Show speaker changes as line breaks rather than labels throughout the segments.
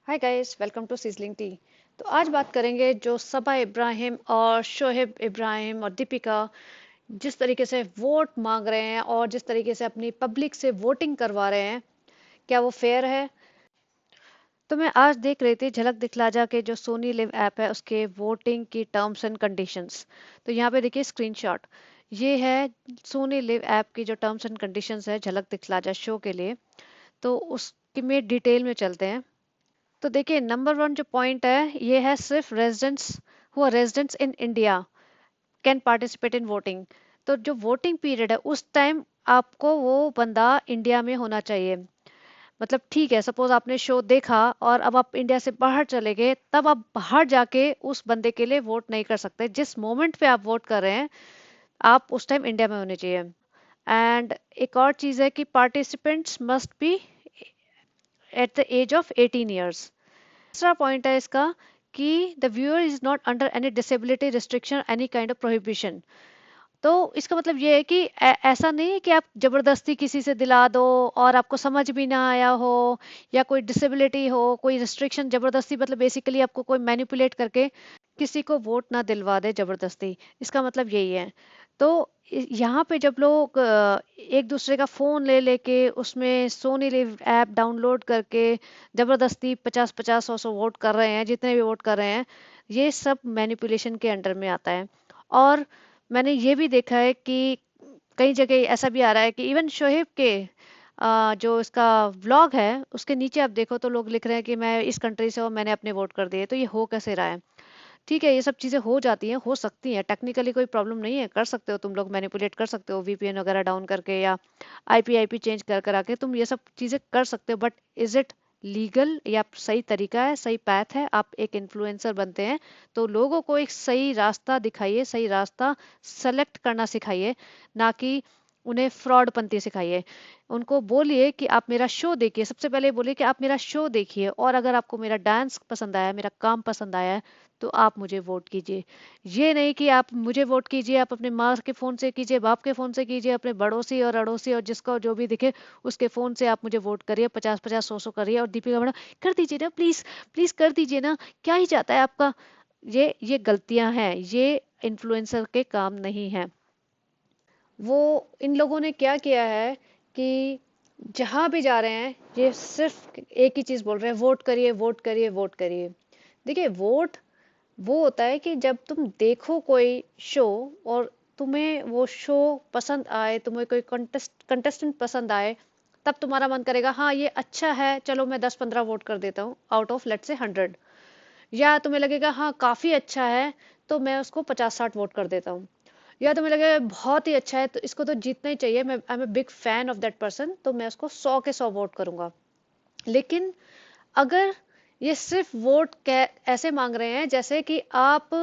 Hi guys, welcome to Sizzling Tea. तो आज बात करेंगे जो सबा इब्राहिम और शोहेब इब्राहिम और दीपिका जिस तरीके से वोट मांग रहे हैं और जिस तरीके से अपनी पब्लिक से वोटिंग करवा रहे हैं, क्या वो फेयर है? तो मैं आज देख रही थी झलक दिखला जा के जो सोनी लिव ऐप है उसके वोटिंग की टर्म्स एंड कंडीशंस। तो यहाँ पे देखिए स्क्रीनशॉट। ये है सोनी लिव ऐप की जो टर्म्स एंड कंडीशंस है झलक दिखला जा शो के लिए। तो उसके में डिटेल में चलते हैं। तो देखिए नंबर वन जो पॉइंट है ये है सिर्फ residents in India can participate in voting. तो जो वोटिंग पीरियड है उस टाइम आपको वो बंदा इंडिया में होना चाहिए। मतलब ठीक है, सपोज आपने शो देखा और अब आप इंडिया से बाहर चले गए, तब आप बाहर जाके उस बंदे के लिए वोट नहीं कर सकते। जिस मोमेंट पे आप वोट कर रहे हैं आप उस टाइम इंडिया में होने चाहिए। एंड एक और चीज है कि participants must be at the age of 18 years. तीसरा पॉइंट है इसका कि the viewer is not under any disability restriction any kind of prohibition. तो इसका मतलब ये है कि ऐसा नहीं है कि आप जबरदस्ती किसी से दिला दो और आपको समझ भी ना आया हो या कोई डिसेबिलिटी हो, कोई रिस्ट्रिक्शन जबरदस्ती, मतलब बेसिकली आपको कोई मैनिपुलेट करके किसी को वोट ना दिलवा दे जबरदस्ती। इसका मतलब यही है। तो यहाँ पे जब लोग एक दूसरे का फोन ले लेके उसमें सोनी लिव ऐप डाउनलोड करके जबरदस्ती 50-50 100-100 वोट कर रहे हैं, जितने भी वोट कर रहे हैं, ये सब मैनिपुलेशन के अंडर में आता है। और मैंने ये भी देखा है कि कई जगह ऐसा भी आ रहा है कि इवन शोहेब के जो इसका व्लॉग है उसके नीचे आप देखो तो लोग लिख रहे हैं कि मैं इस कंट्री से हूँ, मैंने अपने वोट कर दिए। तो ये हो कैसे रहा है? ठीक है, ये सब चीजें हो जाती हैं, हो सकती हैं, टेक्निकली कोई प्रॉब्लम नहीं है, कर सकते हो तुम लोग, मैनिपुलेट कर सकते हो वीपीएन वगैरह डाउन करके या आईपी चेंज कर करा के तुम ये सब चीजें कर सकते हो। बट इज इट लीगल या सही तरीका है, सही पैथ है? आप एक इन्फ्लुएंसर बनते हैं तो लोगों को एक सही रास्ता दिखाइए, सही रास्ता सेलेक्ट करना सिखाइए, ना कि उन्हें फ्रॉड पंथी सिखाइए। उनको बोलिए कि आप मेरा शो देखिए, सबसे पहले बोलिए कि आप मेरा शो देखिए और अगर आपको मेरा डांस पसंद आया, मेरा काम पसंद आया है, तो आप मुझे वोट कीजिए। ये नहीं कि आप मुझे वोट कीजिए, आप अपने माँ के फोन से कीजिए, बाप के फोन से कीजिए, अपने पड़ोसी और अड़ोसी और जिसको जो भी दिखे उसके फोन से आप मुझे वोट करिए, 50-50 100-100 करिए। और दीपिका मैडम, कर दीजिए ना प्लीज, प्लीज कर दीजिए ना, क्या ही जाता है आपका? ये गलतियां हैं, ये इन्फ्लुएंसर के काम नहीं है। वो इन लोगों ने क्या किया है कि जहां भी जा रहे हैं ये सिर्फ एक ही चीज बोल रहे हैं, वोट करिए, वोट करिए, वोट करिए। देखिए वोट वो होता है कि जब तुम देखो कोई शो और तुम्हें वो शो पसंद आए, तुम्हें कोई कंटेस्टेंट पसंद आए, तब तुम्हारा मन करेगा हाँ ये अच्छा है, चलो मैं 10-15 वोट कर देता हूँ आउट ऑफ लेट से 100। या तुम्हें लगेगा हाँ काफी अच्छा है तो मैं उसको 50-60 वोट कर देता हूँ। या तुम्हें लगेगा बहुत ही अच्छा है तो इसको तो जीतना ही चाहिए, मैं I am a big fan of that person, तो मैं उसको 100 के 100 वोट करूंगा। लेकिन अगर ये सिर्फ ऐसे मांग रहे हैं जैसे कि आप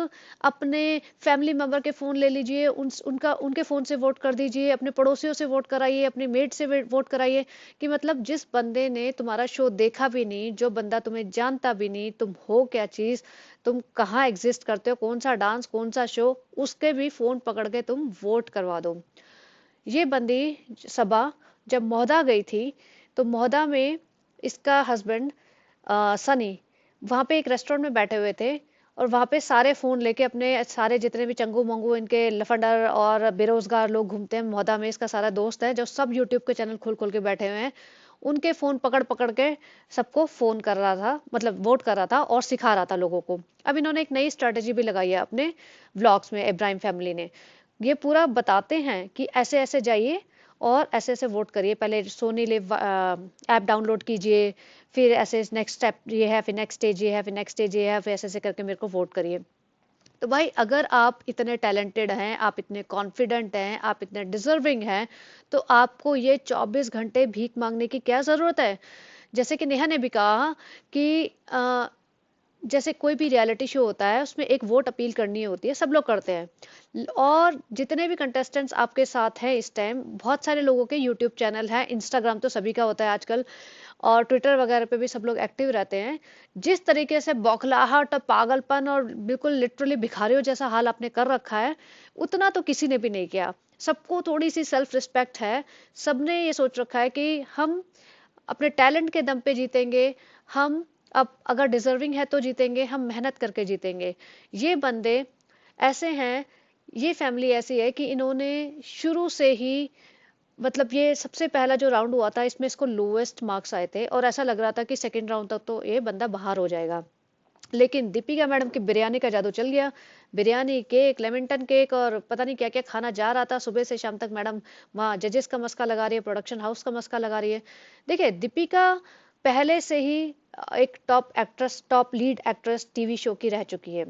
अपने फैमिली मेंबर के फोन ले लीजिए, उनके फोन से वोट कर दीजिए, अपने पड़ोसियों से वोट कराइए, अपने मेट से वोट कराइए, कि मतलब जिस बंदे ने तुम्हारा शो देखा भी नहीं, जो बंदा तुम्हें जानता भी नहीं, तुम हो क्या चीज, तुम कहाँ एग्जिस्ट करते हो, कौन सा डांस, कौन सा शो, उसके भी फोन पकड़ के तुम वोट करवा दो। ये बंदी सबा जब मोहदा गई थी तो मोहदा में इसका हस्बैंड सनी वहां पे एक रेस्टोरेंट में बैठे हुए थे और वहां पे सारे फोन लेके अपने सारे जितने भी चंगू मंगू इनके लफंडर और बेरोजगार लोग घूमते हैं मोहदा में, इसका सारा दोस्त है जो सब यूट्यूब के चैनल खोल खोल के बैठे हुए हैं, उनके फोन पकड़ पकड़ के सबको फोन कर रहा था, मतलब वोट कर रहा था और सिखा रहा था लोगों को। अब इन्होंने एक नई स्ट्रेटेजी भी लगाई है अपने व्लॉग्स में, इब्राहिम फैमिली ने। ये पूरा बताते हैं कि ऐसे ऐसे जाइए और ऐसे ऐसे वोट करिए, पहले सोनी लिव ऐप डाउनलोड कीजिए, फिर ऐसे नेक्स्ट स्टेप ये है, फिर नेक्स्ट स्टेज ये है, फिर नेक्स्ट स्टेज ये है, फिर ऐसे ऐसे करके मेरे को वोट करिए। तो भाई अगर आप इतने टैलेंटेड हैं, आप इतने कॉन्फिडेंट हैं, आप इतने डिजर्विंग हैं, तो आपको ये 24 घंटे भीख मांगने की क्या जरूरत है? जैसे कि नेहा ने भी कहा कि जैसे कोई भी रियलिटी शो होता है उसमें एक वोट अपील करनी होती है, सब लोग करते हैं। और जितने भी कंटेस्टेंट्स आपके साथ हैं इस टाइम, बहुत सारे लोगों के यूट्यूब चैनल हैं, इंस्टाग्राम तो सभी का होता है आजकल, और ट्विटर वगैरह पे भी सब लोग एक्टिव रहते हैं। जिस तरीके से बौखलाहट और पागलपन और बिल्कुल लिटरली भिखारियों जैसा हाल आपने कर रखा है, उतना तो किसी ने भी नहीं किया। सबको थोड़ी सी सेल्फ रिस्पेक्ट है। सबने ये सोच रखा है कि हम अपने टैलेंट के दम पे जीतेंगे, हम अब अगर डिजर्विंग है तो जीतेंगे, हम मेहनत करके जीतेंगे। ये बंदे ऐसे हैं, ये फैमिली ऐसी है कि इन्होंने शुरू से ही, मतलब ये सबसे पहला जो राउंड हुआ था इसमें इसको लोएस्ट मार्क्स आए थे और ऐसा लग रहा था कि सेकंड राउंड तक तो ये बंदा बाहर हो जाएगा। लेकिन दीपिका मैडम की बिरयानी का जादू चल गया। बिरयानी, केक, लेमंटन केक और पता नहीं क्या क्या खाना जा रहा था सुबह से शाम तक। मैडम वहाँ जजेस का मस्का लगा रही है, प्रोडक्शन हाउस का मस्का लगा रही है। देखिए, दीपिका पहले से ही एक top actress, top lead actress TV show की रह चुकी है।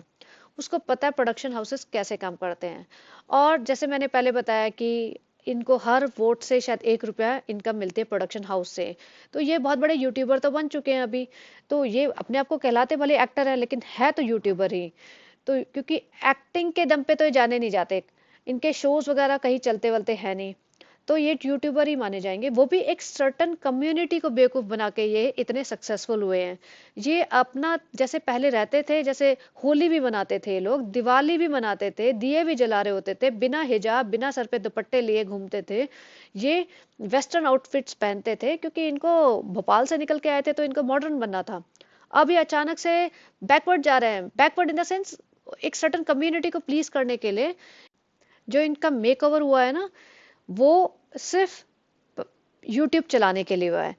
उसको पता है प्रोडक्शन हाउसेस कैसे काम करते हैं। और जैसे मैंने पहले बताया कि इनको हर वोट से शायद 1 रुपया इनकम मिलती है प्रोडक्शन हाउस से। तो ये बहुत बड़े यूट्यूबर तो बन चुके हैं अभी। तो ये अपने आप को कहलाते भले एक्टर है, लेकिन है तो यूट्यूबर ही। तो क्योंकि एक्टिंग के दम पे तो ये जाने नहीं जाते, इनके शोज वगैरह कहीं चलते वलते हैं नहीं, तो ये यूट्यूबर ही माने जाएंगे। वो भी एक सर्टन कम्युनिटी को बेवकूफ बना के ये इतने सक्सेसफुल हुए हैं। ये अपना जैसे पहले रहते थे, जैसे होली भी मनाते थे लोग, दिवाली भी मनाते थे, दिए भी जला रहे होते थे, बिना हिजाब, बिना सर पे दुपट्टे लिए घूमते थे। ये वेस्टर्न आउटफिट्स पहनते थे क्योंकि इनको भोपाल से निकल के आए थे तो इनको मॉडर्न बनना था। अब ये अचानक से बैकवर्ड जा रहे हैं, बैकवर्ड इन द सेंस एक सर्टन कम्युनिटी को प्लीज करने के लिए। जो इनका मेकओवर हुआ है ना, वो सिर्फ यूट्यूब चलाने के लिए हुआ है।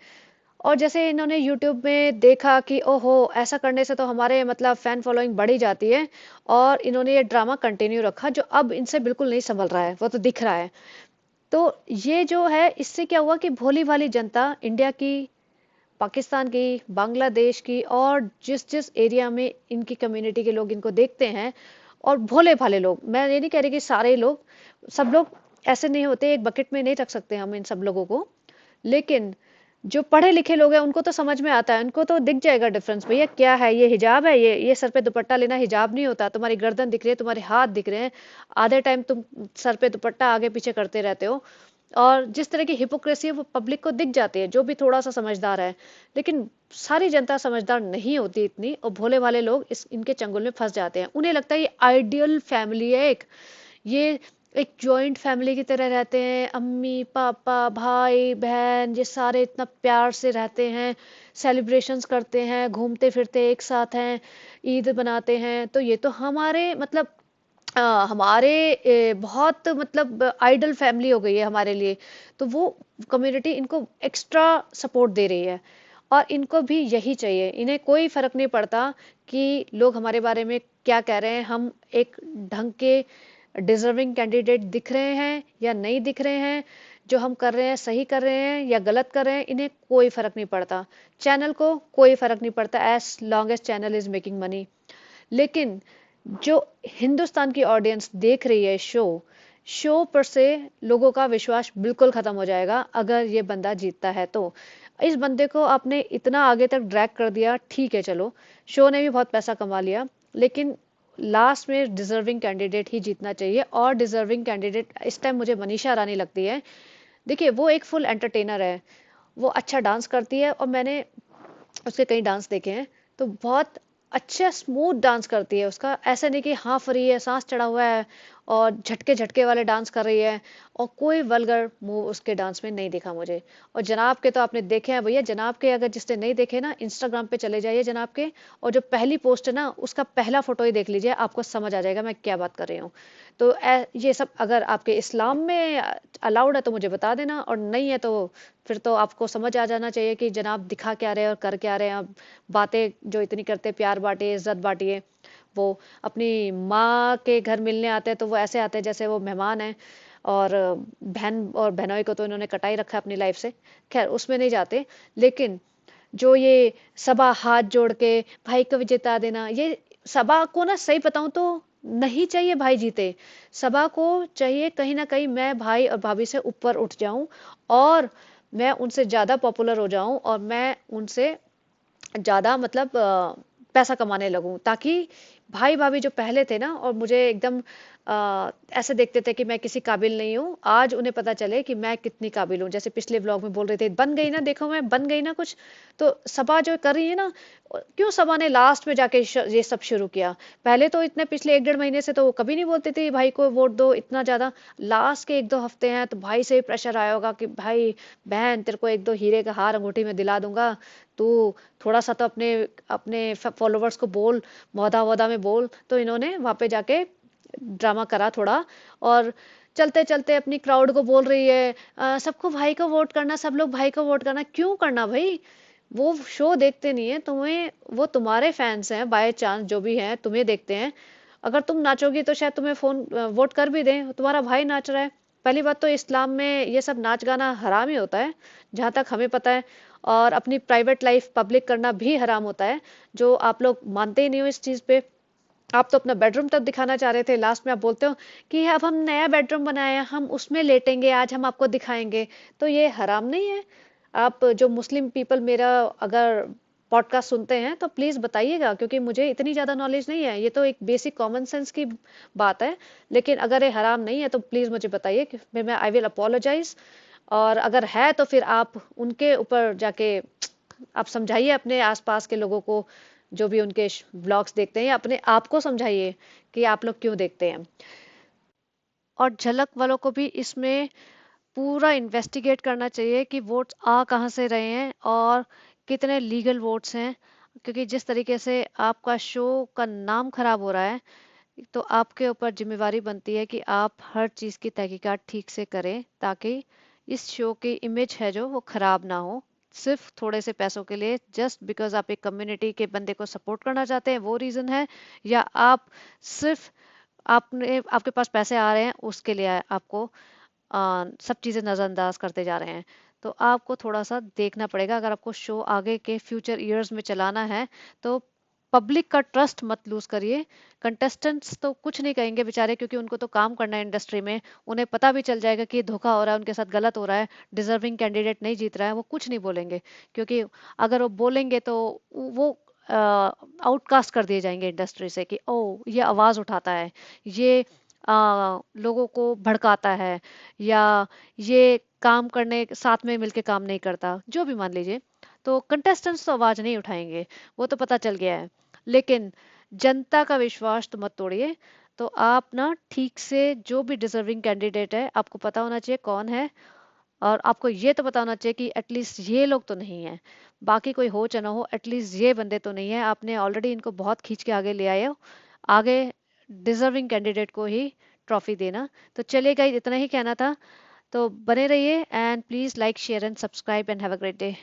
और जैसे इन्होंने यूट्यूब में देखा कि ओहो, ऐसा करने से तो हमारे मतलब फैन फॉलोइंग बढ़ी जाती है, और इन्होंने ये ड्रामा कंटिन्यू रखा जो अब इनसे बिल्कुल नहीं संभल रहा है, वो तो दिख रहा है। तो ये जो है, इससे क्या हुआ कि भोली भाली जनता इंडिया की, पाकिस्तान की, बांग्लादेश की, और जिस जिस एरिया में इनकी कम्युनिटी के लोग इनको देखते हैं, और भोले भाले लोग, मैं ये नहीं कह रही कि सारे लोग, सब लोग ऐसे नहीं होते, एक बकेट में नहीं रख सकते हम इन सब लोगों को। लेकिन जो पढ़े लिखे लोग हैं उनको तो समझ में आता है, उनको तो दिख जाएगा डिफरेंस, भैया क्या है, ये हिजाब है, ये सर पे दुपट्टा लेना हिजाब नहीं होता, तुम्हारी गर्दन दिख रही है, तुम्हारे हाथ दिख रहे हैं, आधे टाइम तुम सर पे दुपट्टा आगे पीछे करते रहते हो। और जिस तरह की हिपोक्रेसी है वो पब्लिक को दिख जाती है, जो भी थोड़ा सा समझदार है। लेकिन सारी जनता समझदार नहीं होती इतनी, और भोले भाले लोग इस इनके चंगुल में फंस जाते हैं। उन्हें लगता है ये आइडियल फैमिली है, ये एक जॉइंट फैमिली की तरह रहते हैं, अम्मी पापा भाई बहन ये सारे इतना प्यार से रहते हैं, सेलिब्रेशंस करते हैं, घूमते फिरते एक साथ हैं, ईद बनाते हैं। तो ये तो हमारे मतलब हमारे बहुत मतलब आइडल फैमिली हो गई है हमारे लिए। तो वो कम्युनिटी इनको एक्स्ट्रा सपोर्ट दे रही है, और इनको भी यही चाहिए। इन्हें कोई फर्क नहीं पड़ता कि लोग हमारे बारे में क्या कह रहे हैं, हम एक ढंग के डिजर्विंग कैंडिडेट दिख रहे हैं या नहीं दिख रहे हैं, जो हम कर रहे हैं सही कर रहे हैं या गलत कर रहे हैं, इन्हें कोई फर्क नहीं पड़ता। चैनल को कोई फर्क नहीं पड़ता, as long as channel is making money. लेकिन जो हिंदुस्तान की ऑडियंस देख रही है शो, शो पर से लोगों का विश्वास बिल्कुल खत्म हो जाएगा अगर ये बंदा जीतता है तो। इस बंदे को आपने इतना आगे तक ड्रैग कर दिया, ठीक है चलो, शो ने भी बहुत पैसा कमा लिया, लेकिन लास्ट में डिजर्विंग कैंडिडेट ही जीतना चाहिए। और डिजर्विंग कैंडिडेट इस टाइम मुझे मनीषा रानी लगती है। देखिए, वो एक फुल एंटरटेनर है, वो अच्छा डांस करती है, और मैंने उसके कई डांस देखे हैं, तो बहुत अच्छा स्मूथ डांस करती है। उसका ऐसा नहीं कि हाँ फ्री है, सांस चढ़ा हुआ है और झटके झटके वाले डांस कर रही है, और कोई वल्गर मूव उसके डांस में नहीं दिखा मुझे। और जनाब के तो आपने देखे हैं भैया, जनाब के अगर जिसने नहीं देखे ना, इंस्टाग्राम पे चले जाइए जनाब के, और जो पहली पोस्ट है ना उसका पहला फोटो ही देख लीजिए, आपको समझ आ जाएगा मैं क्या बात कर रही हूँ। तो ये सब अगर आपके इस्लाम में अलाउड है तो मुझे बता देना, और नहीं है तो फिर तो आपको समझ आ जाना चाहिए कि जनाब दिखा क्या रहे हैं और कर क्या रहे हैं। अब बातें जो इतनी करते, प्यार बांटिए, इज्जत बांटिए, वो अपनी माँ के घर मिलने आते हैं तो वो ऐसे आते हैं जैसे वो मेहमान हैं। और बहन और बहनोई को तो इन्होंने कटाई रखा है अपनी लाइफ से, खैर उसमें नहीं जाते। लेकिन जो ये सबा हाथ जोड़ के भाई को जिता देना, ये सबा को ना सही बताऊं तो नहीं चाहिए भाई जीते। सबा को चाहिए कहीं ना कहीं मैं भाई और भाभी से ऊपर उठ जाऊं, और मैं उनसे ज्यादा पॉपुलर हो जाऊं, और मैं उनसे ज्यादा मतलब पैसा कमाने लगूं, ताकि भाई भाभी जो पहले थे ना और मुझे एकदम ऐसे देखते थे कि मैं किसी काबिल नहीं हूँ, आज उन्हें पता चले कि मैं कितनी काबिल हूँ। जैसे पिछले व्लॉग में बोल रहे थे, बन गई ना, देखो मैं बन गई ना कुछ। तो सपा जो कर रही है ना, क्यों सभा ने लास्ट में जाके ये सब शुरू किया? पहले तो इतने पिछले 1 डेढ़ महीने से तो वो कभी नहीं बोलते थे भाई को वोट दो इतना ज्यादा। लास्ट के 1 2 हफ्ते हैं तो भाई से ही प्रेशर आया होगा कि भाई बहन तेरे को 1 2 हीरे का हार अंगूठी में दिला दूंगा, तू थोड़ा सा तो अपने अपने फॉलोवर्स को बोल, मौदा वौदा में बोल। तो इन्होंने वहां पे जाके ड्रामा करा थोड़ा, और चलते चलते अपनी क्राउड को बोल रही है सबको भाई को वोट करना, सब लोग भाई को वोट करना। क्यों करना भाई? वो शो देखते नहीं है तुम्हें, वो तुम्हारे फैंस हैं बाय चांस, जो भी हैं तुम्हें देखते हैं। अगर तुम नाचोगी तो शायद तुम्हें फोन वोट कर भी दें, तुम्हारा भाई नाच रहा है। पहली बात तो इस्लाम में ये सब नाच गाना हराम ही होता है, जहां तक हमें पता है। और अपनी प्राइवेट लाइफ पब्लिक करना भी हराम होता है, जो आप लोग मानते ही नहीं हो इस चीज पे। आप तो अपना बेडरूम तक दिखाना चाह रहे थे, लास्ट में आप बोलते हो कि अब हम नया बेडरूम बनाए हैं, हम उसमें लेटेंगे, आज हम आपको दिखाएंगे। तो ये हराम नहीं है? आप जो मुस्लिम पीपल मेरा अगर पॉडकास्ट सुनते हैं तो प्लीज बताइएगा, क्योंकि मुझे इतनी ज्यादा नॉलेज नहीं है, ये तो एक बेसिक कॉमन सेंस की बात है। लेकिन अगर ये हराम नहीं है तो प्लीज मुझे बताइए कि मैं आई विल अपोलोजाइज। और अगर है तो फिर आप उनके ऊपर जाके आप समझाइए अपने आसपास के लोगों को, जो भी उनके ब्लॉग्स देखते हैं, या अपने आप को समझाइए कि आप लोग क्यों देखते हैं। और झलक वालों को भी इसमें पूरा इन्वेस्टिगेट करना चाहिए कि वोट्स आ कहाँ से रहे हैं और कितने लीगल वोट्स हैं। क्योंकि जिस तरीके से आपका शो का नाम खराब हो रहा है, तो आपके ऊपर जिम्मेवारी बनती है कि आप हर चीज़ की तहकीकात ठीक से करें, ताकि इस शो की इमेज है जो वो खराब ना हो, सिर्फ थोड़े से पैसों के लिए, जस्ट बिकॉज आप एक कम्युनिटी के बंदे को सपोर्ट करना चाहते हैं, वो रीज़न है। या आप सिर्फ आपने आपके पास पैसे आ रहे हैं उसके लिए आपको सब चीज़ें नज़रअंदाज करते जा रहे हैं। तो आपको थोड़ा सा देखना पड़ेगा, अगर आपको शो आगे के फ्यूचर ईयर्स में चलाना है तो पब्लिक का ट्रस्ट मत लूज करिए। कंटेस्टेंट्स तो कुछ नहीं कहेंगे बेचारे, क्योंकि उनको तो काम करना है इंडस्ट्री में, उन्हें पता भी चल जाएगा कि धोखा हो रहा है, उनके साथ गलत हो रहा है, डिजर्विंग कैंडिडेट नहीं जीत रहा है, वो कुछ नहीं बोलेंगे। क्योंकि अगर वो बोलेंगे तो वो आउटकास्ट कर दिए जाएंगे इंडस्ट्री से कि ओ ये आवाज़ उठाता है, ये लोगों को भड़काता है, या ये काम करने साथ में मिलके काम नहीं करता, जो भी मान लीजिए। तो कंटेस्टेंट्स तो आवाज नहीं उठाएंगे, वो तो पता चल गया है। लेकिन जनता का विश्वास तो मत तोड़िए। तो आप ना ठीक से, जो भी डिजर्विंग कैंडिडेट है आपको पता होना चाहिए कौन है, और आपको ये तो पता होना चाहिए कि एटलीस्ट ये लोग तो नहीं है, बाकी कोई हो चाहे ना हो, एटलीस्ट ये बंदे तो नहीं है। आपने ऑलरेडी इनको बहुत खींच के आगे ले आए हो, आगे डिजर्विंग कैंडिडेट को ही ट्रॉफी देना। तो चलिए गाइस, इतना ही कहना था। तो बने रहिए, and please like share and subscribe, and have a great day.